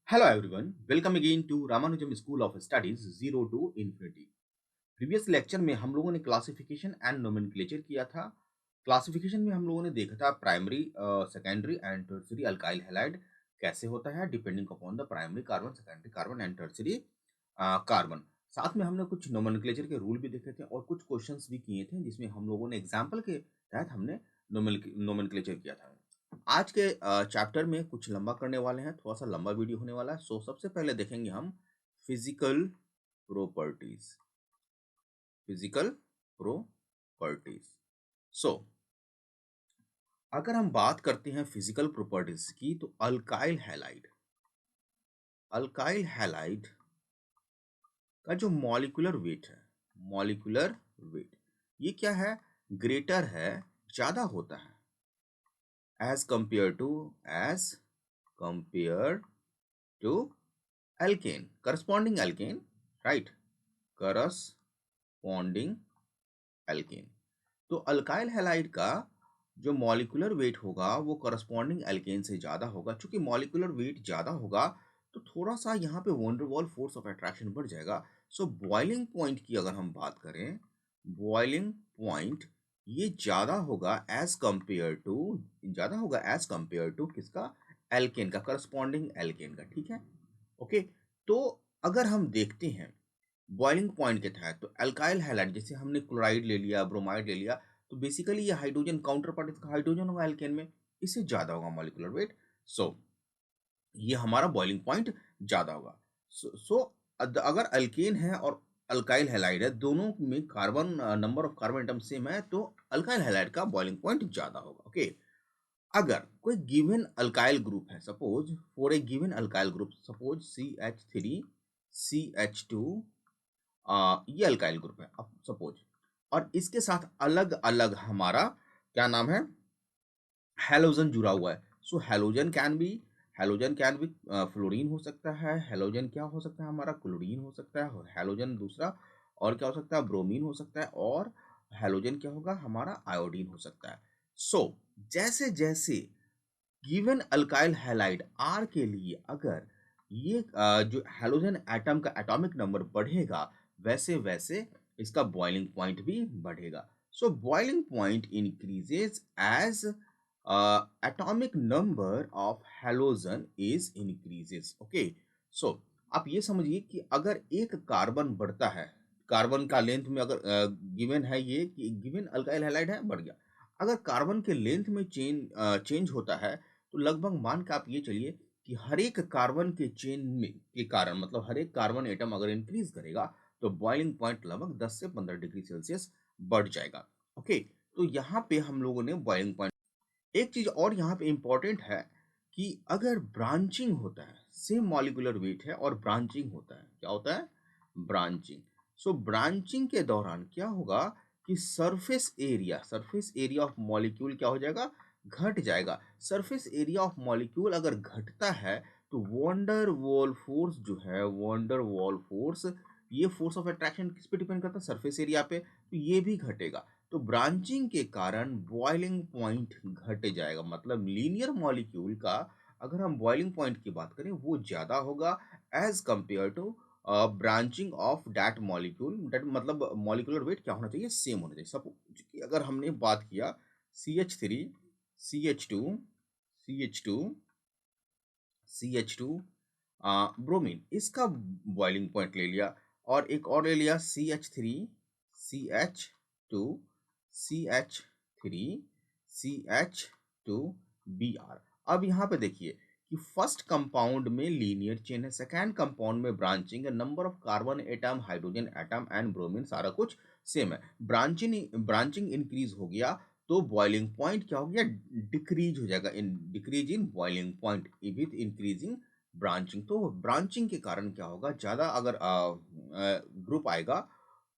Hello everyone, welcome again to Ramanujam School of Studies Zero to Infinity. Previous lecture में हम लोगों ने classification and nomenclature किया था। क्लासिफिकेशन में हम लोगों ने देखा था primary, secondary and tertiary alkyl halide कैसे होता है depending upon the primary carbon, secondary carbon and tertiary carbon. साथ में हमने कुछ नोमेनक्लेचर के रूल भी देखे थे और कुछ क्वेश्चंस भी किए थे जिसमें हम लोगों ने एग्जाम्पल के तहत हमने नोमेनक्लेचर किया था। आज के चैप्टर में कुछ लंबा करने वाले हैं, थोड़ा सा लंबा वीडियो होने वाला है। सो सबसे पहले देखेंगे हम physical properties. Physical properties. So अगर हम बात करते हैं फिजिकल प्रॉपर्टीज की तो अल्काइल हैलाइड का जो मॉलिक्यूलर वेट है, मॉलिक्यूलर वेट ये क्या है, ग्रेटर है, ज्यादा होता है as compare to alkane, corresponding alkane, right, corresponding alkane. तो अल्काइल हैलाइड का जो मॉलिक्यूलर वेट होगा वो करस्पॉन्डिंग एल्केन से ज़्यादा होगा। चूंकि मॉलिक्यूलर वेट ज़्यादा होगा तो थोड़ा सा यहाँ पे वंडरवॉल फोर्स ऑफ अट्रैक्शन बढ़ जाएगा। सो बॉइलिंग पॉइंट की अगर हम बात करें, बॉइलिंग पॉइंट ये ज़्यादा होगा एज कंपेयर टू किसका, एल्केन का, करस्पॉन्डिंग एल्केन का। ठीक है, ओके। तो अगर हम देखते हैं बॉइलिंग पॉइंट के तहत तो अल्काइल हैलाइड, जैसे हमने क्लोराइड ले लिया, ब्रोमाइड ले लिया, तो बेसिकली ये हाइड्रोजन काउंटर पार्ट, इसका हाइड्रोजन होगा एल्केन में, इससे ज्यादा होगा मॉलिक्यूलर वेट। सो ये हमारा बॉइलिंग पॉइंट ज्यादा होगा। सो अगर अल्केन है और अल्काइल हैलाइड है, दोनों में carbon, number of carbon atom same है, तो अल्काइल हैलाइड का बॉइलिंग पॉइंट ज्यादा होगा। ओके, अगर कोई गिवन अल्काइल ग्रुप है, suppose for a given alkyl group, suppose CH3 CH2, ये अल्काइल ग्रुप है अब सपोज, और इसके साथ अलग अलग हमारा क्या नाम है, हेलोजन जुड़ा हुआ है। सो हेलोजन कैन बी फ्लोरीन हो सकता है, हेलोजन क्या हो सकता है हमारा, क्लोरीन हो सकता है, हेलोजन दूसरा और क्या हो सकता है, ब्रोमीन हो सकता है, और हेलोजन क्या होगा हमारा, आयोडीन हो सकता है। सो जैसे जैसे गिवन अल्काइल हैलाइड आर के लिए अगर ये जो हेलोजन एटम का एटॉमिक नंबर बढ़ेगा, वैसे वैसे इसका बॉइलिंग पॉइंट भी बढ़ेगा। So boiling point increases as atomic number of halogen is increases. Okay, so आप ये समझिए कि अगर एक कार्बन बढ़ता है, कार्बन का लेंथ में अगर गिवन है, ये कि गिवन अल्काइल हैलाइड है, बढ़ गया। अगर कार्बन के लेंथ में चेंज होता है तो लगभग मान के आप ये चलिए कि हर एक कार्बन के चेन में के कारण, मतलब हर एक कार्बन एटम अगर इंक्रीज करेगा तो बॉइलिंग पॉइंट लगभग 10 से 15 डिग्री सेल्सियस बढ़ जाएगा। ओके, तो यहाँ पे हम लोगों ने बॉइलिंग पॉइंट, एक चीज और यहाँ पे इंपॉर्टेंट है कि अगर ब्रांचिंग होता है, सेम मॉलिक्यूलर वेट है और ब्रांचिंग होता है, क्या होता है, ब्रांचिंग। सो ब्रांचिंग के दौरान क्या होगा कि सरफेस एरिया ऑफ मॉलिक्यूल क्या हो जाएगा, घट जाएगा। सरफेस एरिया ऑफ मॉलिक्यूल अगर घटता है तो वंडर वॉल फोर्स ये फोर्स ऑफ अट्रैक्शन किस पे डिपेंड करता है, सरफेस एरिया पे, तो ये भी घटेगा। तो ब्रांचिंग के कारण बॉइलिंग पॉइंट घट जाएगा, मतलब लीनियर मॉलिक्यूल का अगर हम बॉइलिंग पॉइंट की बात करें वो ज्यादा होगा as compare to branching of that molecule. That मतलब मॉलिक्यूलर वेट क्या होना चाहिए, सेम होना चाहिए। सपोज कि अगर हमने बात किया CH3 CH2 ब्रोमीन, इसका बॉइलिंग पॉइंट ले लिया, और एक और ले लिया CH3 CH2 CH2Br। अब यहाँ पे देखिए कि फर्स्ट कंपाउंड में लीनियर चेन है, सेकेंड कंपाउंड में ब्रांचिंग है, number of carbon atom, hydrogen atom and bromine सारा कुछ सेम है। ब्रांचिंग इंक्रीज हो गया तो बॉइलिंग पॉइंट क्या हो गया, डिक्रीज हो जाएगा, decrease in boiling point with increasing branching. तो ब्रांचिंग के कारण क्या होगा, ज्यादा अगर ग्रुप आएगा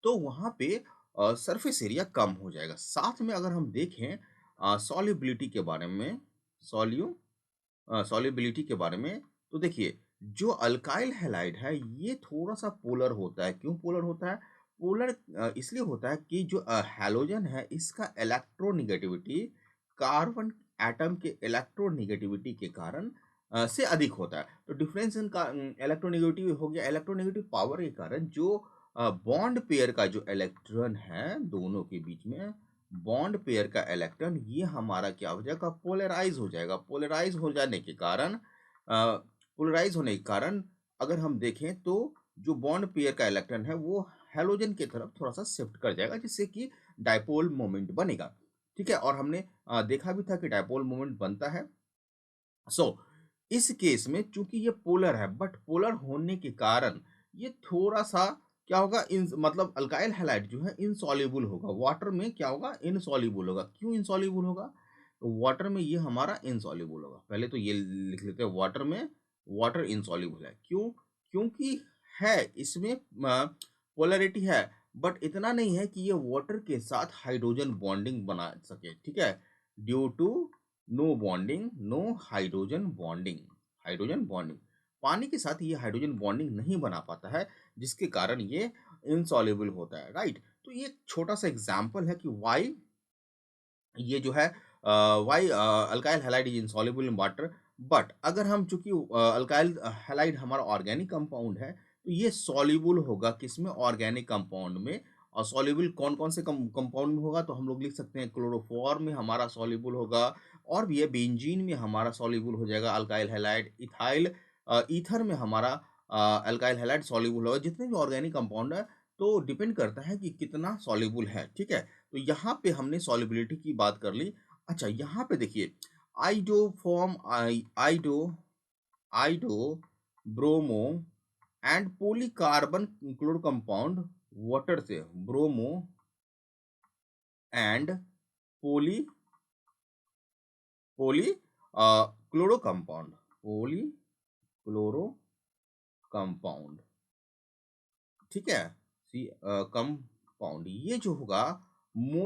तो वहां पे सरफेस एरिया कम हो जाएगा। साथ में अगर हम देखें सॉल्युबिलिटी के बारे में, सॉल्यू सॉल्युबिलिटी के बारे में, तो देखिए जो अल्काइल हैलाइड है ये थोड़ा सा पोलर होता है। क्यों पोलर होता है, पोलर इसलिए होता है कि जो हैलोजन है इसका इलेक्ट्रोनेगेटिविटी, कार्बन एटम के इलेक्ट्रोनेगेटिविटी के कारण से अधिक होता है। तो डिफरेंस इन का इलेक्ट्रोनेगेटिव हो गया, इलेक्ट्रोनेगेटिव पावर के कारण जो बॉन्ड पेयर का जो इलेक्ट्रॉन है दोनों के बीच में, बॉन्ड पेयर का इलेक्ट्रॉन ये हमारा क्या हो जाएगा, पोलराइज हो जाएगा। पोलराइज हो जाने के कारण पोलराइज होने के कारण अगर हम देखें तो जो बॉन्ड पेयर का इलेक्ट्रॉन है वो हैलोजन की तरफ थोड़ा सा शिफ्ट कर जाएगा, जिससे कि डायपोल मोमेंट बनेगा। ठीक है, और हमने देखा भी था कि डायपोल मोमेंट बनता है। सो इस केस में चूंकि ये पोलर है, बट पोलर होने के कारण ये थोड़ा सा क्या होगा, इन मतलब अल्काइल हैलाइड जो है इनसॉल्युबल होगा, वाटर में क्या होगा, इनसॉल्युबल होगा। क्यों इनसॉल्युबल होगा, तो वाटर में ये हमारा इनसॉल्युबल होगा। पहले तो ये लिख लेते हैं, वाटर में वाटर इनसॉल्युबल है। क्यों, क्योंकि है इसमें पोलरिटी है, बट इतना नहीं है कि ये वाटर के साथ हाइड्रोजन बॉन्डिंग बना सके। ठीक है, due to no bonding, no hydrogen bonding, hydrogen bonding पानी के साथ ये हाइड्रोजन बॉन्डिंग नहीं बना पाता है, जिसके कारण ये इनसॉल्युबल होता है। राइट, तो ये एक छोटा सा एग्जांपल है कि व्हाई ये जो है why alkyl halide is insoluble in water. But अगर हम चूंकि अल्काइल हैलाइड हमारा ऑर्गेनिक कंपाउंड है, तो ये सॉल्युबल होगा किसमें, ऑर्गेनिक कंपाउंड में। और सॉल्युबल कौन कौन से कंपाउंड में होगा, तो हम लोग लिख सकते हैं क्लोरोफॉर्म में हमारा सॉल्युबल होगा, और भी है बेंजीन में हमारा सॉल्युबल हो जाएगा अल्काइल हैलाइड, इथाइल ईथर में हमारा अल्काइल हैलाइड सॉल्युबल होगा। जितने भी ऑर्गेनिक कंपाउंड है, तो डिपेंड करता है कि कितना सॉल्युबल है। ठीक है, तो यहाँ पे हमने सॉल्युबिलिटी की बात कर ली। अच्छा, यहाँ पे देखिए, iodoform iodo iodo bromo and polycarbon chloro compound water से, bromo and poly poly chloro compound, poly chloro compound. ठीक है, सी कंपाउंड ये जो होगा,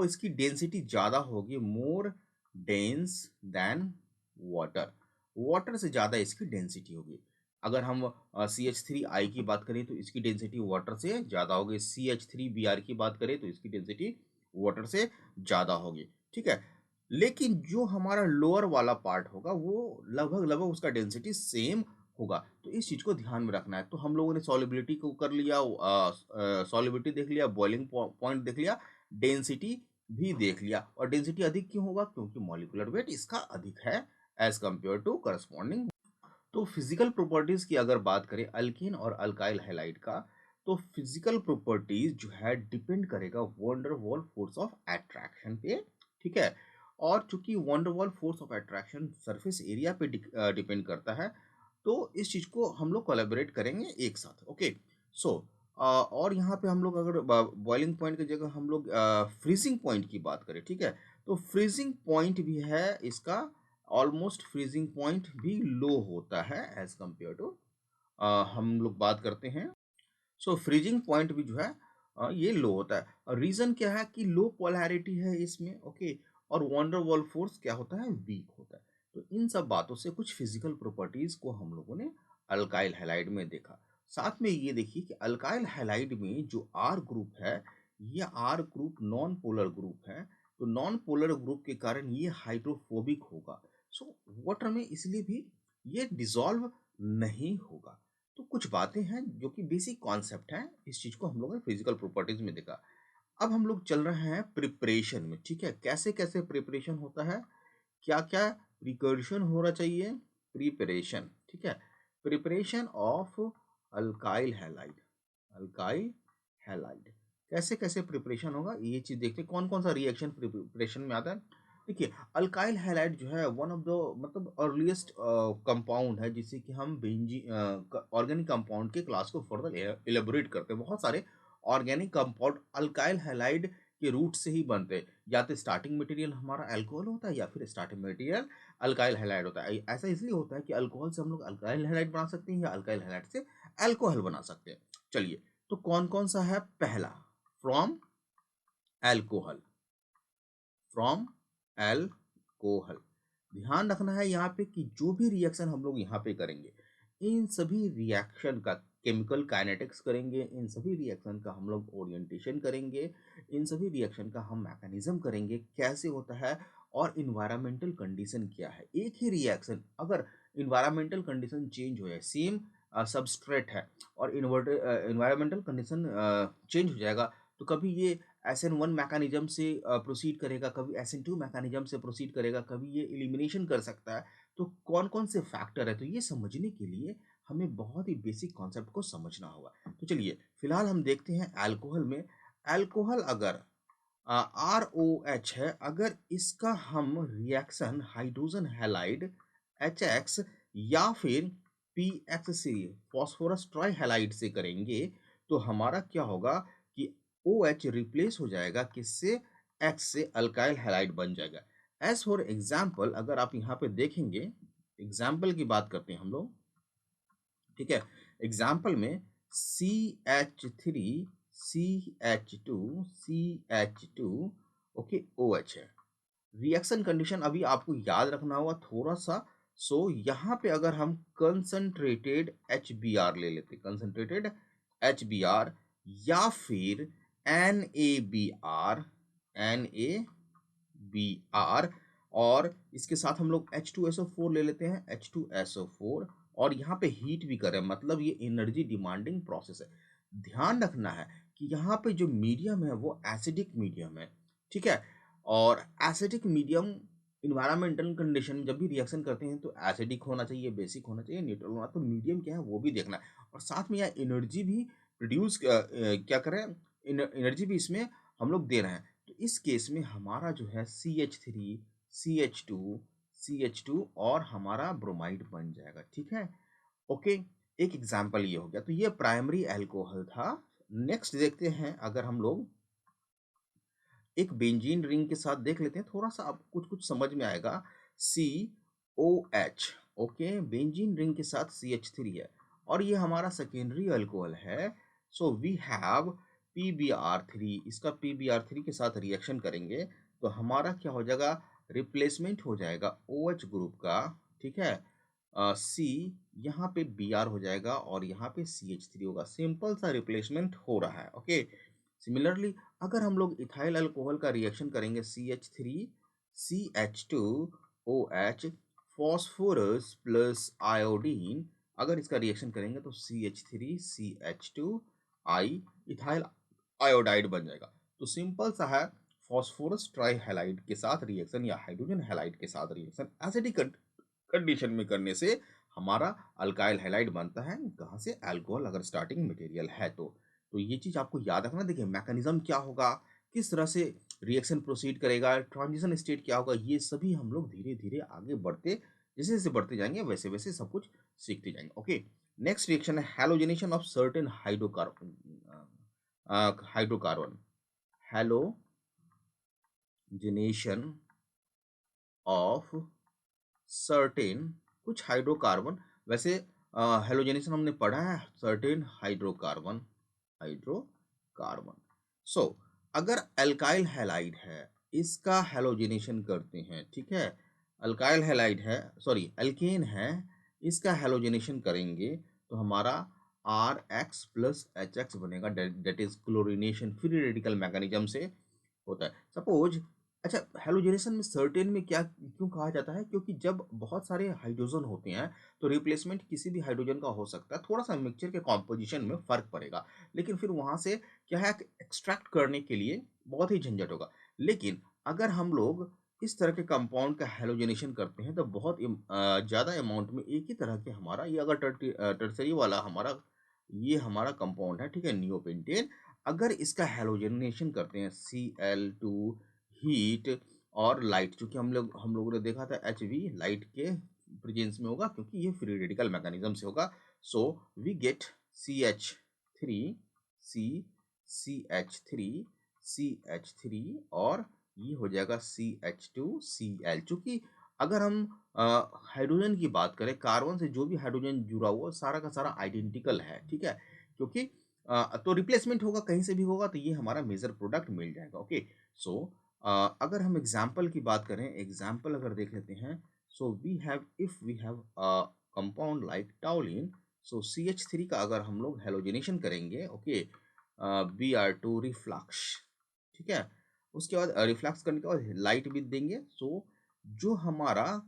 इसकी डेंसिटी ज्यादा होगी, मोर डेंस देन वाटर, वाटर से ज्यादा इसकी डेंसिटी होगी। अगर हम CH3I की बात करें तो इसकी डेंसिटी वाटर से ज्यादा होगी, CH3Br की बात करें तो इसकी डेंसिटी वाटर से ज्यादा होगी। ठीक है, लेकिन जो हमारा लोअर वाला पार्ट होगा वो लगभग लगभग उसका डेंसिटी सेम होगा। तो इस चीज को ध्यान में रखना है। तो हम लोगों ने सॉलिबिलिटी को कर लिया, सॉलिबिलिटी देख लिया, बॉइलिंग पॉइंट देख लिया, डेंसिटी भी देख लिया। और डेंसिटी अधिक क्यों होगा, क्योंकि मॉलिक्यूलर वेट इसका अधिक है एज कंपेयर टू करस्पॉन्डिंग। तो फिजिकल प्रॉपर्टीज की अगर बात करें अल्कीन और अल्काइल हैलाइड का, तो फिजिकल प्रॉपर्टीज जो है डिपेंड करेगा wonder wall force of attraction पे। ठीक है, और चूंकि wonder wall force of attraction surface area पे डिपेंड करता है, तो इस चीज को हम लोग कोलैबोरेट करेंगे एक साथ। ओके, सो और यहाँ पे हम लोग अगर बॉइलिंग पॉइंट की जगह हम लोग फ्रीजिंग पॉइंट की बात करें, ठीक है, तो फ्रीजिंग पॉइंट भी है इसका, ऑलमोस्ट फ्रीजिंग पॉइंट भी लो होता है एज कंपेयर टू हम लोग बात करते हैं। सो फ्रीजिंग पॉइंट भी जो है ये लो होता है। रीजन क्या है कि लो पोलैरिटी है इसमें। ओके, और वंडर वॉल फोर्स क्या होता है, वीक होता है। तो इन सब बातों से कुछ फिजिकल प्रॉपर्टीज को हम लोगों ने अल्काइल हैलाइड में देखा। साथ में ये देखिए कि अल्काइल हैलाइड में जो आर ग्रुप है, ये R group non polar group है। तो नॉन पोलर ग्रुप के कारण ये हाइड्रोफोबिक होगा। सो वाटर में इसलिए भी ये डिसॉल्व नहीं होगा। तो कुछ बातें हैं जो कि बेसिक कॉन्सेप्ट हैं, इस चीज को हम लोगों ने फिजिकल प्रॉपर्टीज में देखा। अब हम लोग चल रहे हैं प्रिपरेशन में। ठीक है, कैसे कैसे प्रिपरेशन होता है, क्या क्या प्रिकॉशन होना चाहिए, प्रिपरेशन। ठीक है, preparation of alkyl halide, alkyl halide कैसे कैसे प्रिपरेशन होगा, ये चीज देखते हैं। कौन कौन सा रिएक्शन प्रिपरेशन में आता है। देखिए, अल्काइल हैलाइड जो है वन ऑफ द मतलब अर्लीस्ट कंपाउंड है, जिससे कि हम बेंजी ऑर्गेनिक कंपाउंड के क्लास को फर्दर एलेबोरेट करते हैं। बहुत सारे ऑर्गेनिक कंपाउंड अल्काइल हैलाइड के रूट से ही बनते हैं। या तो स्टार्टिंग मटेरियल हमारा अल्कोहल होता है, या फिर स्टार्टिंग मटेरियल अल्काइल हैलाइड होता है। ऐसा इसलिए होता है कि अल्कोहल से हम लोग अल्काइल हैलाइड बना सकते हैं, या अल्काइल हैलाइड से अल्कोहल बना सकते हैं। चलिए, तो कौन कौन सा है, पहला फ्रॉम अल्कोहल, फ्रॉम अल्कोहल। ध्यान रखना है यहाँ पे कि जो भी रिएक्शन हम लोग यहाँ पे करेंगे, इन सभी रिएक्शन का केमिकल काइनेटिक्स करेंगे, इन सभी रिएक्शन का हम लोग ओरिएंटेशन करेंगे, इन सभी रिएक्शन का हम मैकेनिज्म करेंगे कैसे होता है, और इन्वायरमेंटल कंडीशन क्या है। एक ही रिएक्शन अगर इन्वायरमेंटल कंडीशन चेंज हो जाए, सेम सबस्ट्रेट है और इन्वायरमेंटल कंडीशन चेंज हो जाएगा, तो कभी ये SN1 मैकेनिज्म से प्रोसीड करेगा, कभी SN2 मैकेनिज्म से प्रोसीड करेगा, कभी ये एलिमिनेशन कर सकता है। तो कौन-कौन से फैक्टर है, तो ये समझने के लिए हमें बहुत ही बेसिक कॉन्सेप्ट को समझना होगा। तो चलिए फिलहाल हम देखते हैं अल्कोहल में, अल्कोहल अगर ROH है, अगर इसका हम रिएक्शन हाइड्रोजन हैलाइड HX या फिर PX फॉस्फोरस ट्राइहैलाइड से करेंगे, तो हमारा क्या होगा कि OH रिप्लेस हो जाएगा किससे, X से, अल्काइल हैलाइड बन जाएगा। एज फॉर एग्जाम्पल अगर आप यहाँ पे देखेंगे, एग्जाम्पल की बात करते हैं हम लोग, ठीक है। एग्जाम्पल में CH3 CH2 CH2 okay OH है। रिएक्शन कंडीशन अभी आपको याद रखना होगा थोड़ा सा। सो यहाँ पे अगर हम कंसंट्रेटेड HBr ले लेते, कंसंट्रेटेड HBr या फिर NaBr, NaBr और इसके साथ हम लोग H2SO4 ले लेते हैं, H2SO4, और यहाँ पे हीट भी कर रहे हैं, मतलब ये एनर्जी डिमांडिंग प्रोसेस है। ध्यान रखना है कि यहाँ पे जो मीडियम है वो एसिडिक मीडियम है, ठीक है। और एसिडिक मीडियम इन्वायरमेंटल कंडीशन जब भी रिएक्शन करते हैं तो एसिडिक होना चाहिए, बेसिक होना चाहिए, न्यूट्रल होना, तो मीडियम क्या है वो भी देखना है। और साथ में यह एनर्जी भी प्रोड्यूस क्या कर रहे हैं, एनर्जी भी इसमें हम लोग दे रहे हैं। तो इस केस में हमारा जो है CH3 CH2 CH2 और हमारा ब्रोमाइड बन जाएगा, ठीक है। ओके, एक एग्जाम्पल ये हो गया, तो ये प्राइमरी अल्कोहल था। नेक्स्ट देखते हैं, अगर हम लोग एक बेंजीन रिंग के साथ देख लेते हैं, थोड़ा सा आपको कुछ कुछ समझ में आएगा। COH, ओके, बेंजीन रिंग के साथ CH3 है और ये हमारा सेकेंडरी अल्कोहल है। सो वी हैव PbR3, इसका PbR3 के साथ रिएक्शन करेंगे तो हमारा क्या हो जाएगा, रिप्लेसमेंट हो जाएगा OH ग्रुप का, ठीक है। C यहाँ पे Br हो जाएगा और यहाँ पे CH3 होगा, सिंपल सा रिप्लेसमेंट हो रहा है, ओके। सिमिलरली अगर हम लोग इथाइल अल्कोहल का रिएक्शन करेंगे, CH3 CH2OH phosphorus plus iodine, अगर इसका रिएक्शन करेंगे तो CH3 CH2I इथाइल आयोडाइड बन जाएगा। तो सिंपल सा है, फॉस्फोरस ट्राइहैलाइड के साथ रिएक्शन या हाइड्रोजन हैलाइड के साथ रिएक्शन एसिडिक कंडीशन में करने से हमारा अल्काइल हैलाइड बनता है, कहाँ से, अल्कोहल अगर स्टार्टिंग मटेरियल है तो ये चीज आपको याद रखना। देखिए मैकेनिज्म क्या होगा, किस तरह से रिएक्शन प्रोसीड करेगा, ट्रांजिशन स्टेट क्या होगा, ये सभी हम लोग धीरे धीरे आगे बढ़ते, जैसे जैसे बढ़ते जाएंगे वैसे वैसे सब कुछ सीखते जाएंगे, ओके। नेक्स्ट रिएक्शन है halogenation of certain hydrocarbon, hydrocarbon, halogenation of certain कुछ हाइड्रोकार्बन। वैसे हेलोजेनेशन हमने पढ़ा है, सर्टेन हाइड्रोकार्बन, हाइड्रोकार्बन। सो अगर अल्काइल हैलाइड है, इसका हेलोजेनेशन करते हैं, ठीक है, अल्काइल हैलाइड है, सॉरी अल्केन है, इसका हेलोजेनेशन करेंगे तो हमारा RX प्लस HX बनेगा, that is chlorination, free radical mechanism से होता है। सपोज, अच्छा, हेलोजेनेशन में सर्टेन में क्या क्यों कहा जाता है, क्योंकि जब बहुत सारे हाइड्रोजन होते हैं तो रिप्लेसमेंट किसी भी हाइड्रोजन का हो सकता है, थोड़ा सा मिक्सचर के कॉम्पोजिशन में फर्क पड़ेगा, लेकिन फिर वहां से क्या है, एक्सट्रैक्ट करने के लिए बहुत ही झंझट होगा। लेकिन अगर हम लोग इस तरह के कंपाउंड का हेलोजेनेशन करते हैं तो बहुत ज़्यादा अमाउंट में एक ही तरह के हमारा ये अगर टर्सरी वाला हमारा ये हमारा कंपाउंड है, ठीक है, नियोपेंटेन, अगर इसका हेलोजेनेशन करते हैं Cl2 हीट और लाइट, चूंकि हम लोगों ने देखा था HV लाइट के प्रेजेंस में होगा क्योंकि ये फ्री रेडिकल मैकेनिज्म से होगा। So we get CH3 C CH3 CH3 और ये हो जाएगा CH2Cl। चूंकि अगर हम हाइड्रोजन की बात करें, कार्बन से जो भी हाइड्रोजन जुड़ा हुआ सारा का सारा आइडेंटिकल है, ठीक है, क्योंकि तो रिप्लेसमेंट होगा कहीं से भी होगा तो ये हमारा मेजर प्रोडक्ट मिल जाएगा, ओके। सो अगर हम एग्जाम्पल की बात करें, एग्जाम्पल अगर देख लेते हैं, so we have, if we have compound like toluene, so CH3 का अगर हम लोग हेलोजेनेशन करेंगे, ओके, Br2 रिफ्लक्स, ठीक है, उसके बाद रिफ्लक्स करने के बाद लाइट भी देंगे, सो जो हमारा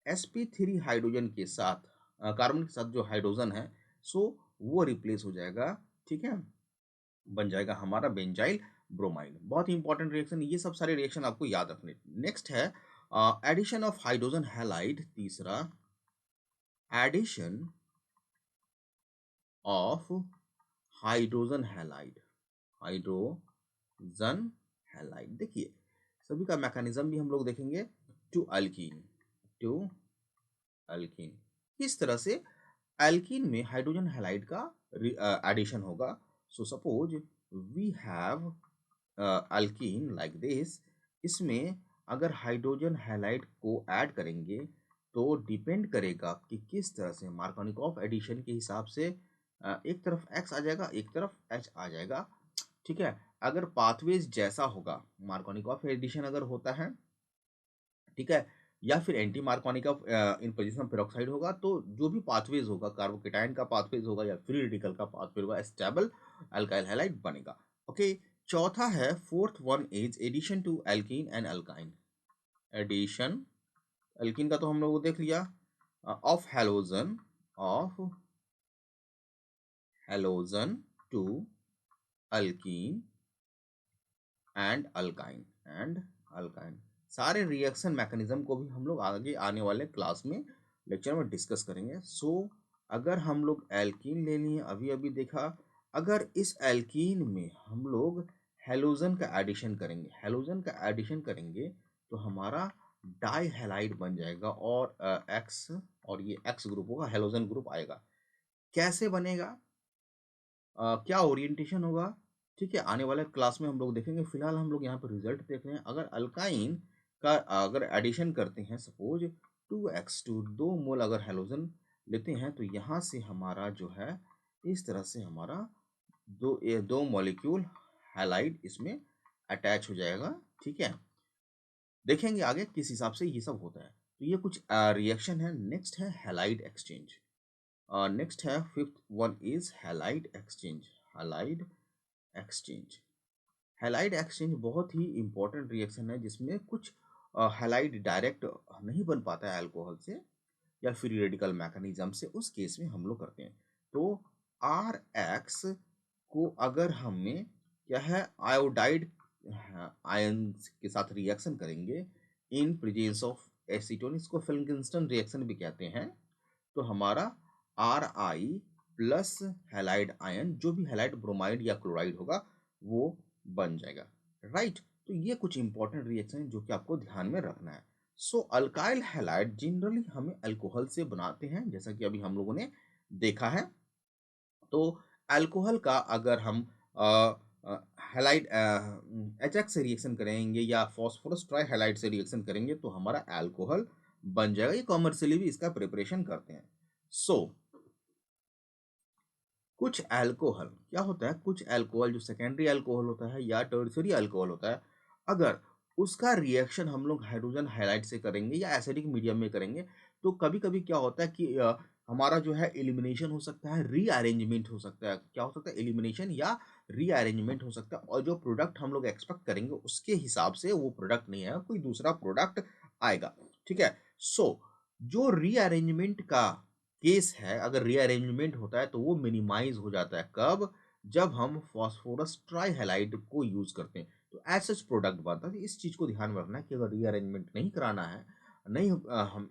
sp3 हाइड्रोजन के साथ कार्बन के साथ जो हाइड्रोजन है, सो वो रिप्लेस हो जाएगा, ठीक है, बन जाएगा हमारा बेंजाइल ब्रोमाइड। बहुत ही इंपॉर्टेंट रिएक्शन, ये सब सारे रिएक्शन आपको याद रखने। नेक्स्ट है एडिशन ऑफ हाइड्रोजन हैलाइड, तीसरा addition of hydrogen halide, hydrogen halide. देखिए सभी का मैकेनिज्म भी हम लोग देखेंगे। टू अल्कीन, टू अल्कीन किस तरह से एल्कीन में हाइड्रोजन हैलाइड का एडिशन होगा। So suppose we have alkene like this, इसमें अगर हाइड्रोजन हैलाइड को ऐड करेंगे तो डिपेंड करेगा कि किस तरह से मार्कोनिकॉफ एडिशन के हिसाब से एक तरफ X आ जाएगा, एक तरफ H आ जाएगा, ठीक है। अगर पाथवेज जैसा होगा, मार्कोनिकॉफ एडिशन अगर होता है, ठीक है, या फिर एंटी मार्कोनिकॉफ इन पोजीशन पेरोक्साइड होगा, तो जो भी पाथवेज होगा, कार्बोकेटाइन का पाथवेज होगा या फ्री रेडिकल का पाथवे होगा, स्टेबल अल्काइल हैलाइड बनेगा। ओके, चौथा है fourth one is addition to alkene and alkyne. Addition alkene का तो हम लोग देख लिया, of halogen, of halogen to alkene and alkyne. सारे रिएक्शन मैकेनिज्म को भी हम लोग आगे आने वाले क्लास में लेक्चर में डिस्कस करेंगे। सो अगर हम लोग एल्कीन ले लिए, अभी अभी देखा, अगर इस एल्कीन में हम लोग हेलोजन का एडिशन करेंगे, हेलोजन का एडिशन करेंगे तो हमारा डाई हैलाइड बन जाएगा, और एक्स, और ये एक्स ग्रुप होगा, हेलोजन ग्रुप आएगा। कैसे बनेगा, क्या ओरिएंटेशन होगा, ठीक है, आने वाले क्लास में हम लोग देखेंगे। फिलहाल हम लोग यहाँ पर रिजल्ट देख रहे हैं। अगर अल्काइन का अगर एडिशन करते हैं, सपोज 2x2, 2 मोल अगर हेलोजन लेते हैं, तो यहाँ से हमारा जो है इस तरह से हमारा दो मॉलिक्यूल हैलाइड इसमें अटैच हो जाएगा, ठीक है। देखेंगे आगे किस हिसाब से ये सब होता है। तो ये कुछ रिएक्शन है। नेक्स्ट है हैलाइड एक्सचेंज। नेक्स्ट है fifth one is halide exchange. Halide exchange, halide exchange बहुत ही इंपॉर्टेंट रिएक्शन है, जिसमें कुछ हैलाइड डायरेक्ट नहीं बन पाता है अल्कोहल से या फ्री रेडिकल मैकेनिज्म से, उस केस में हम लोग करते हैं। तो आर एक्स को अगर हमें क्या है आयोडाइड आयन के साथ रिएक्शन करेंगे इन प्रेजेंस ऑफ एसीटोन, इसको फिल्किंस्टन रिएक्शन भी कहते हैं, तो हमारा are I plus halide ion, जो भी हैलाइड ब्रोमाइड या क्लोराइड होगा वो बन जाएगा, राइट। तो ये कुछ इंपॉर्टेंट रिएक्शन है जो कि आपको ध्यान में रखना है। सो अल्काइल हैलाइड जनरली हमें अल्कोहल से बनाते हैं, जैसा कि अभी हम लोगों ने देखा है। तो अल्कोहल का अगर हम हैलाइड HX से रिएक्शन करेंगे या फॉस्फोरस ट्राई हैलाइड से रिएक्शन करेंगे तो हमारा अल्कोहल बन जाएगा। ये कॉमर्शियली भी इसका प्रिपरेशन करते हैं। सो कुछ अल्कोहल क्या होता है, कुछ अल्कोहल जो सेकेंडरी अल्कोहल होता है या टर्शियरी अल्कोहल होता है, अगर उसका रिएक्शन हम लोग हाइड्रोजन हैलाइड से करेंगे या एसिडिक मीडियम में करेंगे, तो कभी कभी क्या होता है कि हमारा जो है एलिमिनेशन हो सकता है, रीअरेंजमेंट हो सकता है। क्या हो सकता है, एलिमिनेशन या रीअरेंजमेंट हो सकता है, और जो प्रोडक्ट हम लोग एक्सपेक्ट करेंगे उसके हिसाब से वो प्रोडक्ट नहीं आएगा, कोई दूसरा प्रोडक्ट आएगा, ठीक है। सो जो रीअरेंजमेंट का केस है, अगर रीअरेंजमेंट होता है तो वो मिनिमाइज हो जाता है। कब, जब हम फास्फोरस ट्राईहैलाइड को यूज करते हैं तो ऐसा प्रोडक्ट बनता है। तो इस चीज को ध्यान में रखना है कि अगर रीअरेंजमेंट नहीं कराना है, नहीं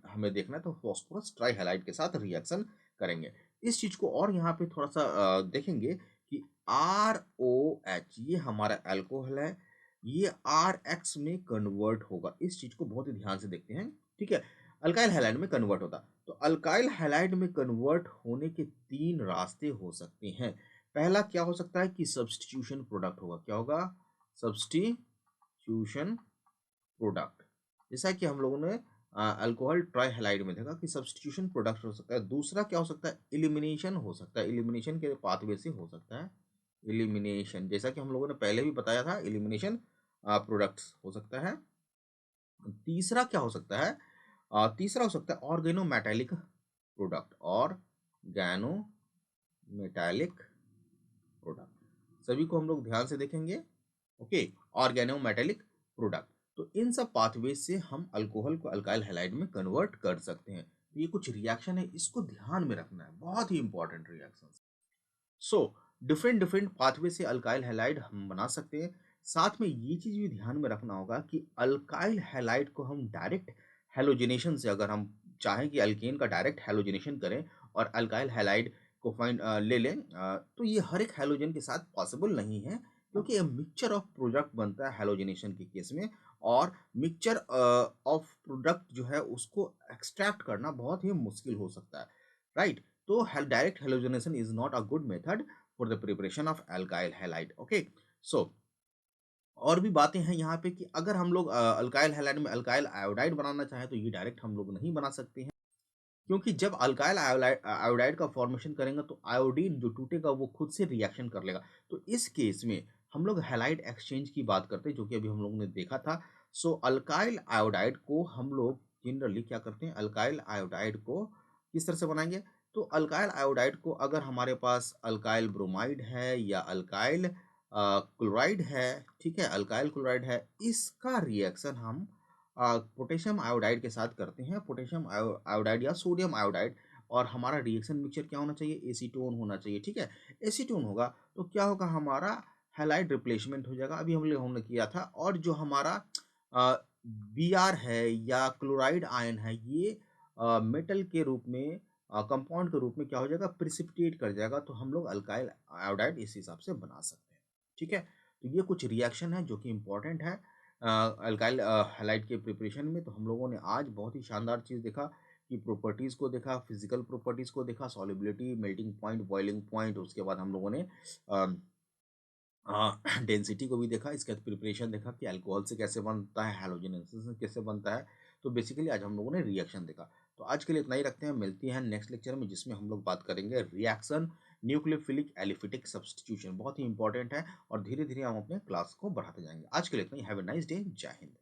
हमें देखना है, तो फास्फोरस ट्राईहैलाइड के साथ रिएक्शन करेंगे। इस चीज को और यहाँ पे थोड़ा सा देखेंगे कि ROH ये हमारा अल्कोहल है, ये RX में कन्वर्ट होगा। इस चीज को बहुत ही ध्यान से देखते हैं, ठीक है। अल्काइल हैलाइड में कन्वर्ट होता, तो अल्काइल हैलाइड में कन्वर्ट होने के तीन रास्ते हो सकते हैं। पहला क्या हो सकता है कि सब्स्टिट्यूशन प्रोडक्ट होगा। क्या होगा, सब्स्टिट्यूशन प्रोडक्ट, जैसा कि हम लोगों ने अल्कोहल ट्राईहैलाइड में देखा कि सब्स्टिट्यूशन प्रोडक्ट हो सकता है। दूसरा क्या हो सकता है, इलिमिनेशन हो सकता है, इलिमिनेशन के पाथवे से हो सकता है, इलिमिनेशन, जैसा कि हम लोगों ने पहले भी बताया था, इलिमिनेशन प्रोडक्ट्स हो सकता है। तीसरा क्या हो सकता है, तीसरा हो सकता है ऑर्गेनोमेटालिक प्रोडक्ट, ऑर्गेनोमेटालिक प्रोडक्ट। सभी को हम लोग ध्यान से देखेंगे, ओके, ऑर्गेनोमेटालिक प्रोडक्ट। तो इन सब पाथवेज से हम अल्कोहल को अल्काइल हैलाइड में कन्वर्ट कर सकते हैं। तो ये कुछ रिएक्शन है, इसको ध्यान में रखना है, बहुत ही important reaction. So different different pathway से अल्काइल हैलाइड हम बना सकते हैं। साथ में ये चीज़ भी ध्यान में रखना होगा कि अल्काइल हैलाइड को हम डायरेक्ट हैलोजिनेशन से, अगर हम चाहें कि अल्केन का डायरेक्ट हैलोजिनेशन करें और अल्काइल हैलाइड को ले लें, तो ये हर एक हैलोजन के साथ पॉसिबल नहीं है, क्योंकि ये मिक्सचर ऑफ प्रोडक्ट बनता है हैलोजिनेशन के केस में। और मिक्सचर ऑफ प्रोडक्ट जो है उसको एक्सट्रैक्ट करना बहुत ही मुश्किल हो सकता है, राइट? तो direct halogenation is not a good method for the preparation of alkyl halide. Okay, so और भी बातें हैं यहाँ पे कि अगर हम लोग अल्काइल हैलाइड में अल्काइल आयोडाइड बनाना चाहें तो ये डायरेक्ट हम लोग नहीं बना सकते हैं, क्योंकि जब अल्काइल आयोडाइड का फॉर्मेशन करेंगे तो आयोडीन जो टूटेगा वो खुद से रिएक्शन कर लेगा। तो इस केस में हम लोग हैलाइड एक्सचेंज की बात करते हैं, जो कि अभी हम लोगों ने देखा था। सो अल्काइल आयोडाइड को हम लोग जनरली क्या करते हैं, अल्काइल आयोडाइड को किस तरह से बनाएंगे? तो अल्काइल आयोडाइड को अगर हमारे पास अल्काइल ब्रोमाइड है या अल्काइल क्लोराइड है, ठीक है, अल्काइल क्लोराइड है, इसका रिएक्शन हम पोटेशियम आयोडाइड के साथ करते हैं, पोटेशियम आयोडाइड या सोडियम आयोडाइड। और हमारा रिएक्शन मिक्सचर क्या होना चाहिए? एसीटोन होना चाहिए, ठीक है। एसीटोन होगा तो क्या होगा, हमारा हैलाइड रिप्लेसमेंट हो जाएगा, अभी हमने किया था। और जो हमारा बी आर है या क्लोराइड आयन है, ये मेटल के रूप में, कंपाउंड के रूप में क्या हो जाएगा, प्रिसिपिटेट कर जाएगा। तो हम लोग अल्काइल आयोडाइड इस हिसाब से बना सकते हैं, ठीक है। तो ये कुछ रिएक्शन है जो कि इंपॉर्टेंट है अल्काइल हैलाइड के प्रिपरेशन में। तो हम लोगों ने आज बहुत ही शानदार चीज़ देखा कि प्रॉपर्टीज़ को देखा, फिजिकल प्रॉपर्टीज़ को देखा, solubility, melting point, boiling point, उसके बाद हम लोगों ने डेंसिटी को भी देखा, इसके बाद प्रिपरेशन देखा कि अल्कोहल से कैसे बनता है, हैलोजेनेसिस से कैसे बनता है। तो बेसिकली आज हम लोगों ने रिएक्शन देखा। तो आज के लिए इतना ही रखते हैं, मिलती हैं नेक्स्ट लेक्चर में, जिसमें हम लोग बात करेंगे रिएक्शन न्यूक्लियोफिलिक एलिफिटिक सब्स्टिट्यूशन, बहुत ही इंपॉर्टेंट है। और धीरे धीरे हम अपने क्लास को बढ़ाते जाएंगे। आज के लिए इतना ही, हैव ए नाइस डे, जय हिंद।